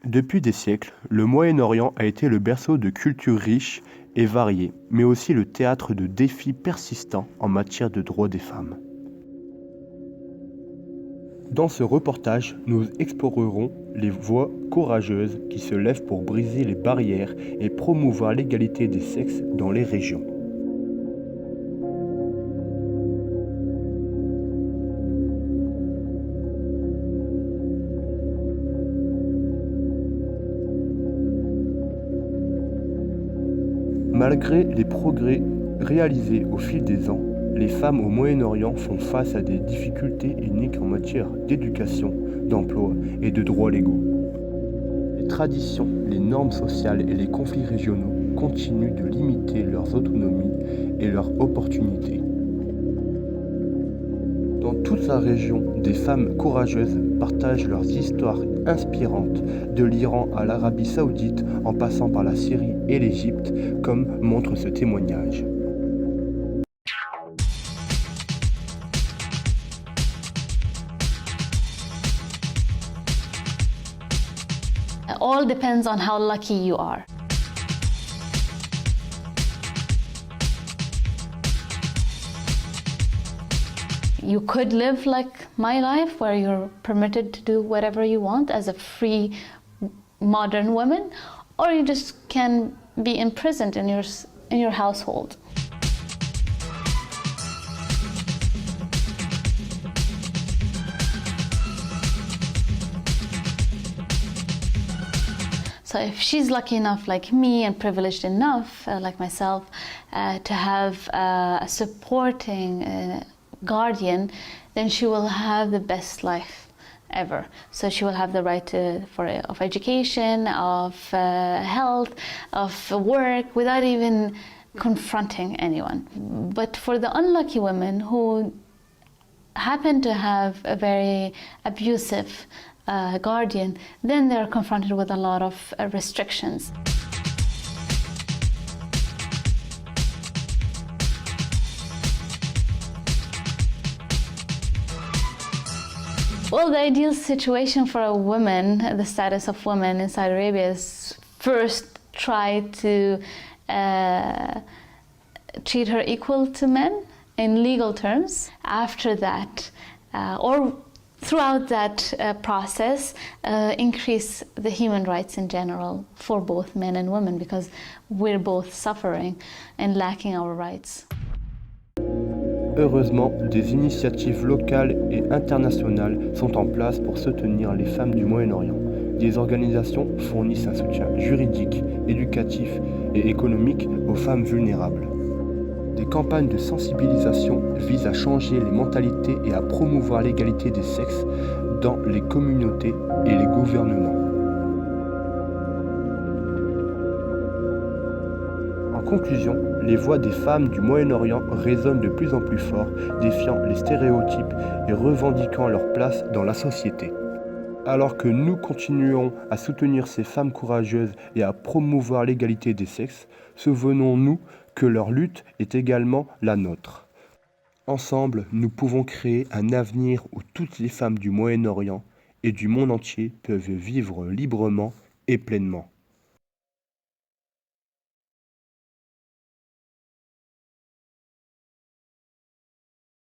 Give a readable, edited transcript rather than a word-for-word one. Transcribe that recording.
Depuis des siècles, le Moyen-Orient a été le berceau de cultures riches et variées, mais aussi le théâtre de défis persistants en matière de droits des femmes. Dans ce reportage, nous explorerons les voix courageuses qui se lèvent pour briser les barrières et promouvoir l'égalité des sexes dans les régions. Malgré les progrès réalisés au fil des ans, les femmes au Moyen-Orient font face à des difficultés uniques en matière d'éducation, d'emploi et de droits légaux. Les traditions, les normes sociales et les conflits régionaux continuent de limiter leurs autonomies et leurs opportunités. Dans toute la région, des femmes courageuses partagent leurs histoires inspirantes, de l'Iran à l'Arabie Saoudite en passant par la Syrie et l'Égypte, comme montre ce témoignage. All depends on how lucky you are. You could live like my life, where you're permitted to do whatever you want as a free modern woman, or you just can be imprisoned in your household. So if she's lucky enough, like me, and privileged enough, like myself, to have a supporting guardian, then she will have the best life ever. So she will have the right of education, of health, of work, without even confronting anyone. But for the unlucky women who happen to have a very abusive guardian, then they're confronted with a lot of restrictions. Well, the ideal situation for a woman, the status of women in Saudi Arabia, is first try to treat her equal to men in legal terms. After that, or throughout that process, increase the human rights in general for both men and women, because we're both suffering and lacking our rights. Heureusement, des initiatives locales et internationales sont en place pour soutenir les femmes du Moyen-Orient. Des organisations fournissent un soutien juridique, éducatif et économique aux femmes vulnérables. Des campagnes de sensibilisation visent à changer les mentalités et à promouvoir l'égalité des sexes dans les communautés et les gouvernements. En conclusion, les voix des femmes du Moyen-Orient résonnent de plus en plus fort, défiant les stéréotypes et revendiquant leur place dans la société. Alors que nous continuons à soutenir ces femmes courageuses et à promouvoir l'égalité des sexes, souvenons-nous que leur lutte est également la nôtre. Ensemble, nous pouvons créer un avenir où toutes les femmes du Moyen-Orient et du monde entier peuvent vivre librement et pleinement.